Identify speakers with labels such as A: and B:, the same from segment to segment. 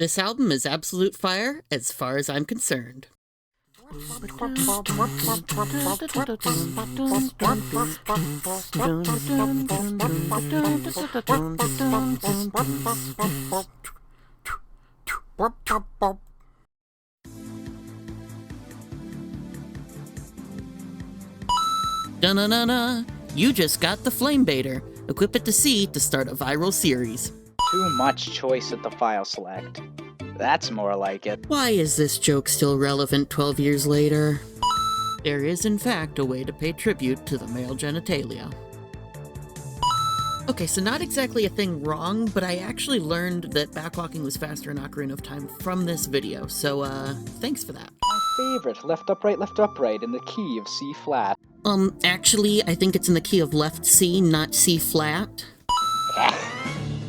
A: This album is absolute fire as far as I'm concerned. Dun-na-na-na! You just got the Flame Baiter. Equip it to C to start a viral series.
B: Too much choice at the file select. That's more like it.
A: Why is this joke still relevant 12 years later? There is, in fact, a way to pay tribute to the male genitalia. Okay, so not exactly a thing wrong, but I actually learned that backwalking was faster in Ocarina of Time from this video, so, thanks for that.
B: My favorite, left upright in the key of C flat.
A: Actually, I think it's in the key of left C, not C flat.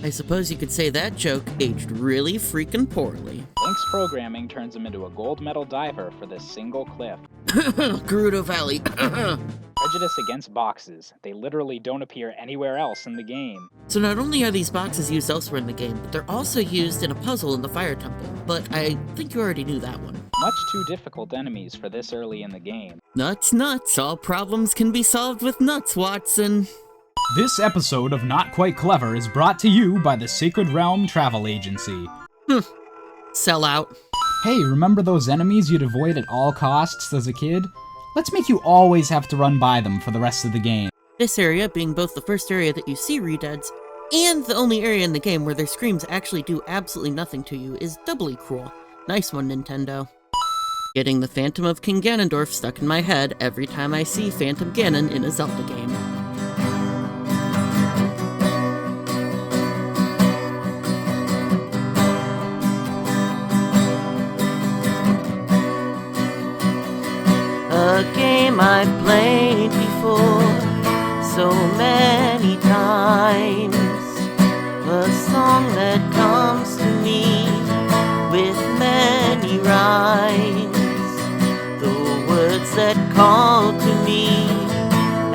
A: I suppose you could say that joke aged really freaking poorly.
B: Link's programming turns him into a gold medal diver for this single clip.
A: Gerudo Valley.
B: Prejudice against boxes. They literally don't appear anywhere else in the game.
A: So not only are these boxes used elsewhere in the game, but they're also used in a puzzle in the Fire Temple. But I think you already knew that one.
B: Much too difficult enemies for this early in the game.
A: Nuts. All problems can be solved with nuts, Watson.
C: This episode of Not Quite Clever is brought to you by the Sacred Realm Travel Agency.
A: Sell out.
C: Hey, remember those enemies you'd avoid at all costs as a kid? Let's make you always have to run by them for the rest of the game.
A: This area being both the first area that you see Redeads, and the only area in the game where their screams actually do absolutely nothing to you is doubly cruel. Nice one, Nintendo. Getting the Phantom of King Ganondorf stuck in my head every time I see Phantom Ganon in a Zelda game. A game I've played before so many times. A song that comes to me with many rhymes. The words that call to me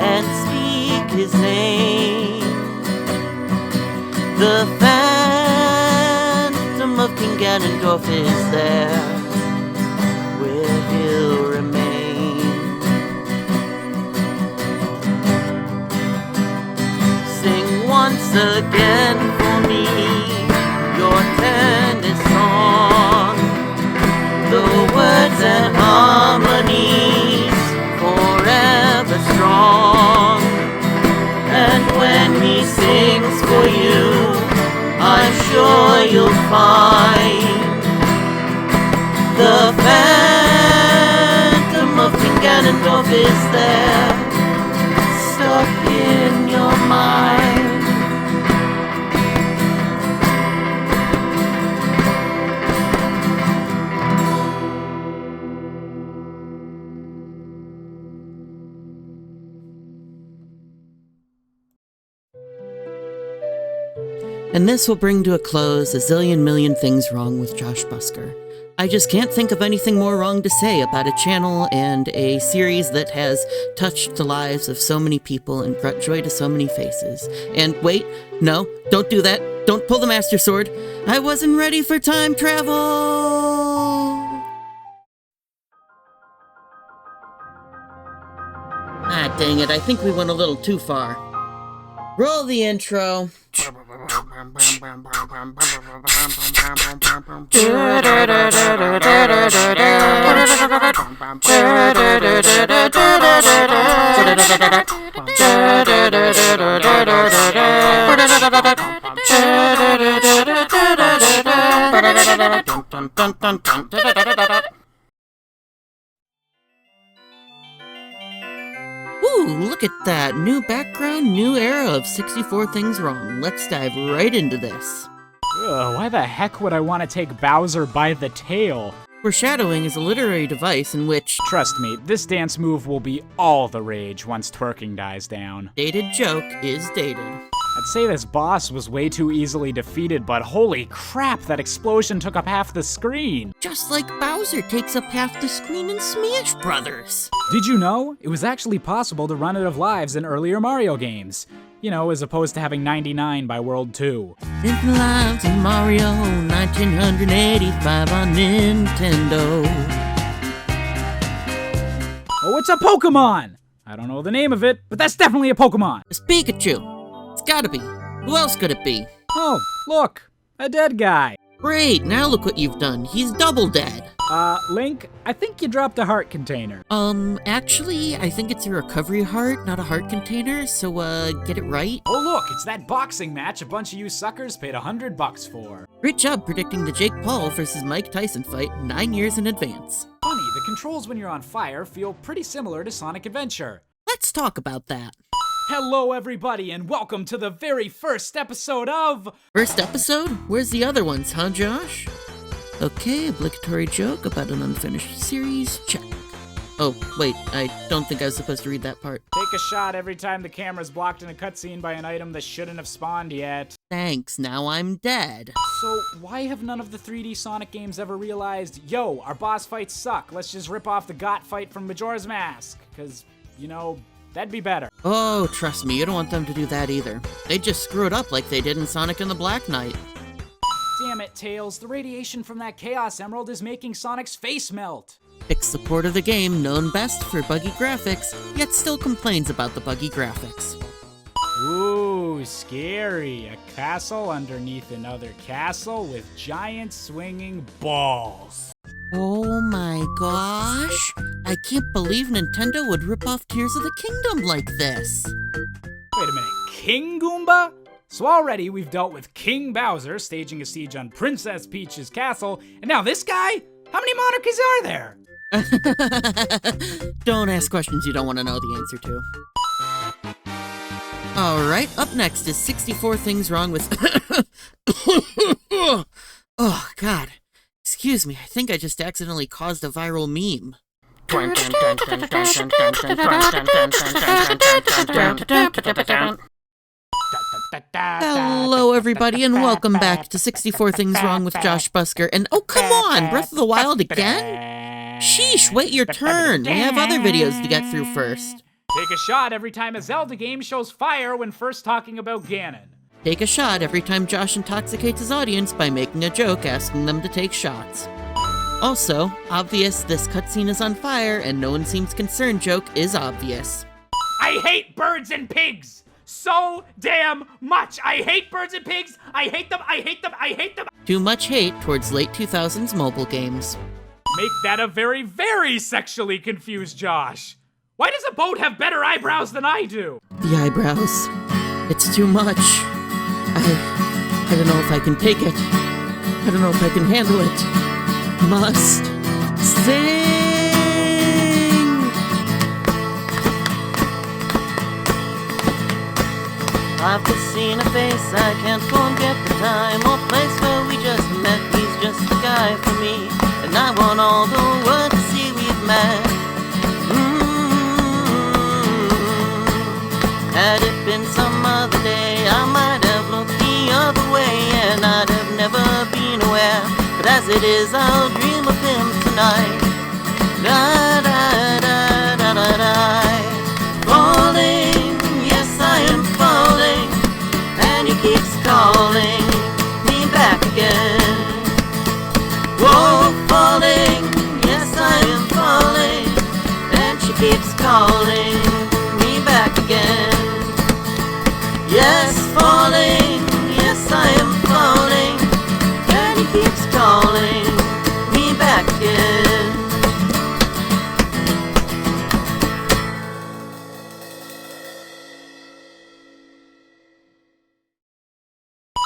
A: and speak his name. The Phantom of King Ganondorf is there, where he'll remain. Sing once again for me your tender song. The words and harmonies forever strong. And when he sings for you, I'm sure you'll find the Phantom of King Ganondorf is there, stuck in your mind. And this will bring to a close a zillion million things wrong with Josh Busker. I just can't think of anything more wrong to say about a channel and a series that has touched the lives of so many people and brought joy to so many faces. And wait, no, don't do that. Don't pull the Master Sword. I wasn't ready for time travel! Ah, dang it, I think we went a little too far. Roll the intro. Ooh, look at that. New background, new era of 64 Things Wrong. Let's dive right into this.
D: Why the heck would I want to take Bowser by the tail?
A: Foreshadowing is a literary device in which...
D: Trust me, this dance move will be all the rage once twerking dies down.
A: Dated joke is dated.
D: I'd say this boss was way too easily defeated, but holy crap, that explosion took up half the screen!
A: Just like Bowser takes up half the screen in Smash Brothers.
D: Did you know? It was actually possible to run out of lives in earlier Mario games. You know, as opposed to having 99 by World 2.
A: Infinite Lives in Mario 1985 on Nintendo.
D: Oh, it's a Pokemon! I don't know the name of it, but that's definitely a Pokemon.
A: It's Pikachu. It's gotta be. Who else could it be?
D: Oh, look, a dead guy.
A: Great, now look what you've done. He's double dead.
D: Link, I think you dropped a heart container.
A: Actually, I think it's a recovery heart, not a heart container, so, get it right.
D: Oh look, it's that boxing match a bunch of you suckers paid $100 for.
A: Great job predicting the Jake Paul versus Mike Tyson fight 9 years in advance.
D: Funny, the controls when you're on fire feel pretty similar to Sonic Adventure.
A: Let's talk about that.
D: Hello everybody, and welcome to the very first episode of...
A: First episode? Where's the other ones, huh, Josh? Okay, obligatory joke about an unfinished series, check. Oh, wait, I don't think I was supposed to read that part.
D: Take a shot every time the camera's blocked in a cutscene by an item that shouldn't have spawned yet.
A: Thanks, now I'm dead.
D: So, why have none of the 3D Sonic games ever realized, yo, our boss fights suck, let's just rip off the Got fight from Majora's Mask? Cause, you know, that'd be better.
A: Oh, trust me, you don't want them to do that either. They'd just screw it up like they did in Sonic and the Black Knight.
D: Damn it, Tails, the radiation from that Chaos Emerald is making Sonic's face melt.
A: Big support of the game, known best for buggy graphics, yet still complains about the buggy graphics.
D: Ooh, scary. A castle underneath another castle with giant swinging balls.
A: Oh my gosh, I can't believe Nintendo would rip off Tears of the Kingdom like this.
D: Wait a minute, King Goomba? So already we've dealt with King Bowser staging a siege on Princess Peach's castle, and now this guy? How many monarchies are there?
A: Don't ask questions you don't want to know the answer to. Alright, up next is 64 Things Wrong with... Oh, God. Excuse me, I think I just accidentally caused a viral meme. Hello, everybody, and welcome back to 64 Things Wrong with Josh Busker. And oh, come on, Breath of the Wild again? Sheesh, wait your turn. We have other videos to get through first.
D: Take a shot every time a Zelda game shows fire when first talking about Ganon.
A: Take a shot every time Josh intoxicates his audience by making a joke asking them to take shots. Also, obvious this cutscene is on fire and no one seems concerned joke is obvious.
D: I hate birds and pigs! So damn much! I hate birds and pigs! I hate them! I hate them! I hate them!
A: Too much hate towards late 2000s mobile games.
D: Make that a very, very sexually confused Josh. Why does a boat have better eyebrows than I do?
A: The eyebrows. It's too much. I don't know if I can take it. I don't know if I can handle it. Must sing! I've just seen a face, I can't forget the time or place where we just met. He's just the guy for me, and I want all the world to see we've met. Had it been some other day, I might have looked the other way, and I'd have never been aware. But as it is, I'll dream of him tonight. Da da da da da da. Falling, yes I am falling, and he keeps calling me back again. Whoa, falling, yes I am falling, and she keeps calling me back again. Yes, falling, yes I am falling, and he keeps calling me back again.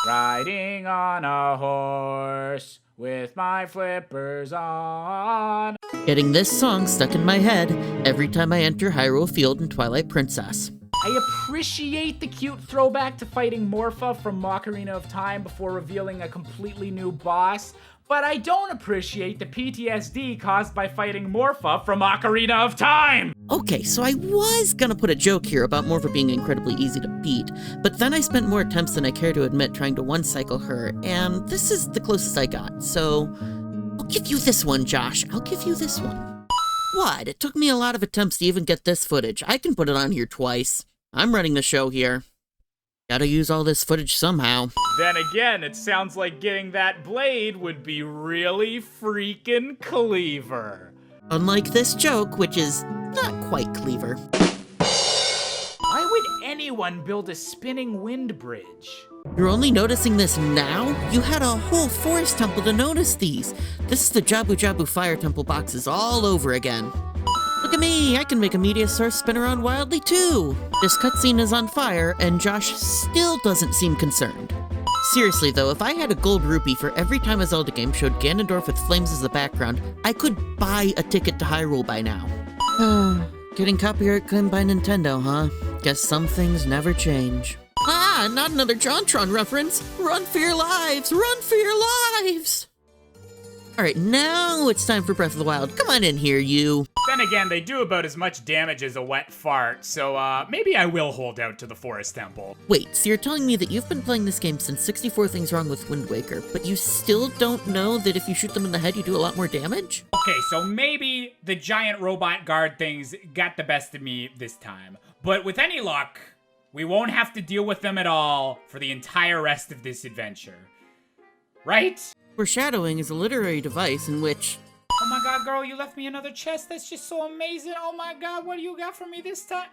D: Riding on a horse with my flippers on.
A: Getting this song stuck in my head every time I enter Hyrule Field in Twilight Princess.
D: I appreciate the cute throwback to fighting Morpha from Ocarina of Time before revealing a completely new boss, but I don't appreciate the PTSD caused by fighting Morpha from Ocarina of Time!
A: Okay, so I was gonna put a joke here about Morpha being incredibly easy to beat, but then I spent more attempts than I care to admit trying to one-cycle her, and this is the closest I got, so I'll give you this one, Josh. I'll give you this one. What? It took me a lot of attempts to even get this footage. I can put it on here twice. I'm running the show here. Gotta use all this footage somehow.
D: Then again, it sounds like getting that blade would be really freaking clever.
A: Unlike this joke, which is not quite clever.
D: Why would anyone build a spinning wind bridge?
A: You're only noticing this now? You had a whole forest temple to notice these. This is the Jabu Jabu Fire Temple boxes all over again. Look at me, I can make a meteor source spin around wildly too. This cutscene is on fire, and Josh still doesn't seem concerned. Seriously though, if I had a gold rupee for every time a Zelda game showed Ganondorf with flames as the background, I could buy a ticket to Hyrule by now. Getting copyright claimed by Nintendo, huh? Guess some things never change. Ah, not another JonTron reference! Run for your lives! Run for your lives! Alright, now it's time for Breath of the Wild. Come on in here, you.
D: Then again, they do about as much damage as a wet fart, so maybe I will hold out to the Forest Temple.
A: Wait, so you're telling me that you've been playing this game since 64 Things Wrong with Wind Waker, but you still don't know that if you shoot them in the head, you do a lot more damage?
D: Okay, so maybe the giant robot guard things got the best of me this time. But with any luck, we won't have to deal with them at all for the entire rest of this adventure. Right?
A: Foreshadowing is a literary device in which...
D: Oh my god, girl, you left me another chest. That's just so amazing. Oh my god, what do you got for me this time?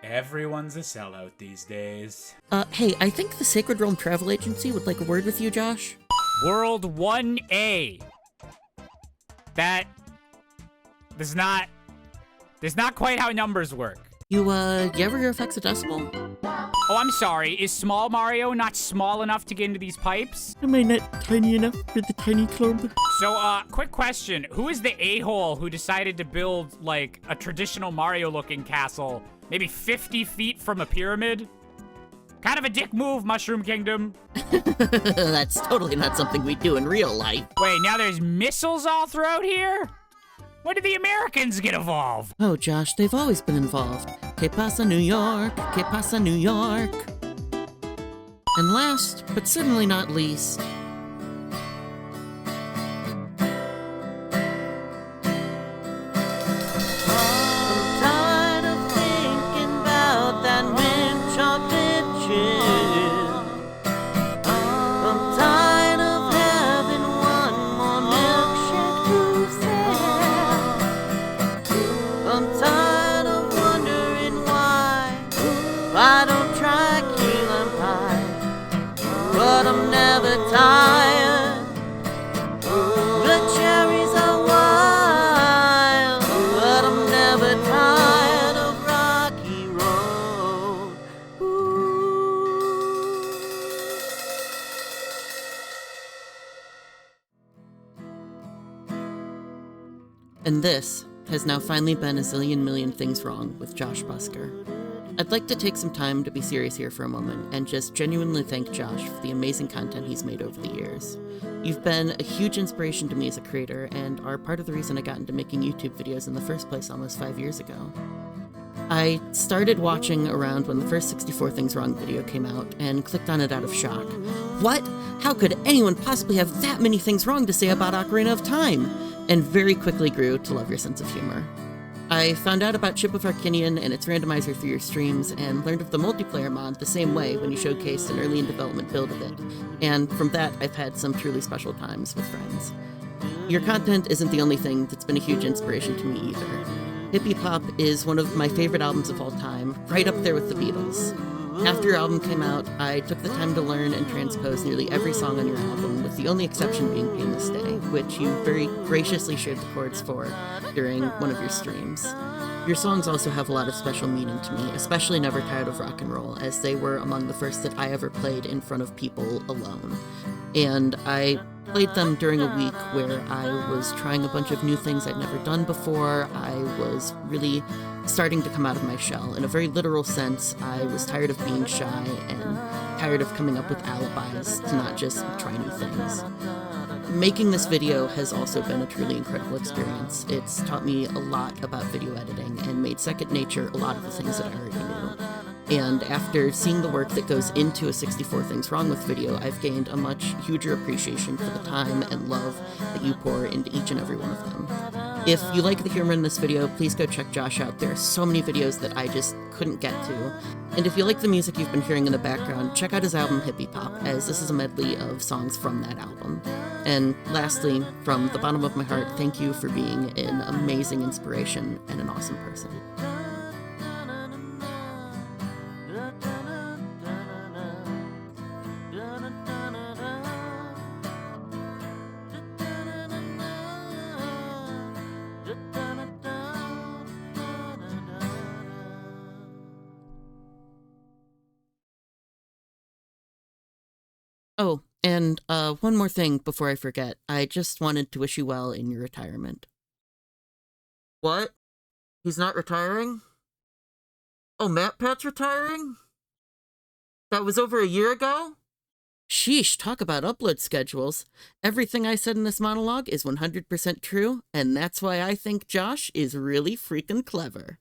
D: Everyone's a sellout these days.
A: Hey, I think the Sacred Realm Travel Agency would like a word with you, Josh.
D: World 1A. That's not quite how numbers work.
A: You ever hear of hexadecimal?
D: Oh, I'm sorry. Is Small Mario not small enough to get into these pipes?
A: Am I not tiny enough for the tiny club?
D: So, quick question. Who is the a-hole who decided to build, like, a traditional Mario-looking castle, maybe 50 feet from a pyramid? Kind of a dick move, Mushroom Kingdom.
A: That's totally not something we do in real life.
D: Wait, now there's missiles all throughout here? When did the Americans get involved?
A: Oh, Josh, they've always been involved. Que pasa, New York? Que pasa, New York? And last, but certainly not least... I'm tired of thinking about that mint chocolate chip. I'm tired of having one more milkshake to sip. I'm tired of wondering why I don't try key lime pie, but I'm never tired. The cherries are wild, but I'm never tired of Rocky Road. Ooh. And this has now finally been a zillion million things wrong with Josh Busker. I'd like to take some time to be serious here for a moment and just genuinely thank Josh for the amazing content he's made over the years. You've been a huge inspiration to me as a creator and are part of the reason I got into making YouTube videos in the first place almost 5 years ago. I started watching around when the first 64 Things Wrong video came out and clicked on it out of shock. What? How could anyone possibly have that many things wrong to say about Ocarina of Time? And very quickly grew to love your sense of humor. I found out about Chip of Arcinian and its randomizer through your streams, and learned of the multiplayer mod the same way when you showcased an early in development build of it. And from that, I've had some truly special times with friends. Your content isn't the only thing that's been a huge inspiration to me either. Hippie Pop is one of my favorite albums of all time, right up there with the Beatles. After your album came out, I took the time to learn and transpose nearly every song on your album, with the only exception being Painless Day, which you very graciously shared the chords for during one of your streams. Your songs also have a lot of special meaning to me, especially Never Tired of Rock and Roll, as they were among the first that I ever played in front of people alone. And I played them during a week where I was trying a bunch of new things I'd never done before. I was really starting to come out of my shell. In a very literal sense, I was tired of being shy and tired of coming up with alibis to not just try new things. Making this video has also been a truly incredible experience. It's taught me a lot about video editing and made second nature a lot of the things that I already knew. And after seeing the work that goes into a 64 Things Wrong with video, I've gained a much huger appreciation for the time and love that you pour into each and every one of them. If you like the humor in this video, please go check Josh out. There are so many videos that I just couldn't get to. And if you like the music you've been hearing in the background, check out his album Hippie Pop, as this is a medley of songs from that album. And lastly, from the bottom of my heart, thank you for being an amazing inspiration and an awesome person. Oh, and one more thing before I forget. I just wanted to wish you well in your retirement. What? He's not retiring? Oh, MatPat's retiring? That was over a year ago? Sheesh, talk about upload schedules. Everything I said in this monologue is 100% true, and that's why I think Josh is really freaking clever.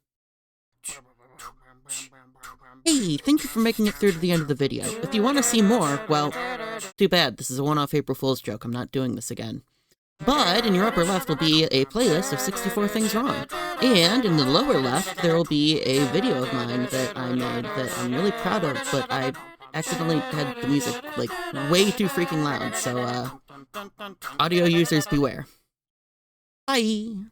A: Hey, thank you for making it through to the end of the video. If you want to see more, well, too bad, this is a one-off April Fool's joke, I'm not doing this again. But in your upper left will be a playlist of 64 things wrong. And in the lower left, there will be a video of mine that I made that I'm really proud of, but I accidentally had the music, like, way too freaking loud, so, audio users beware. Bye!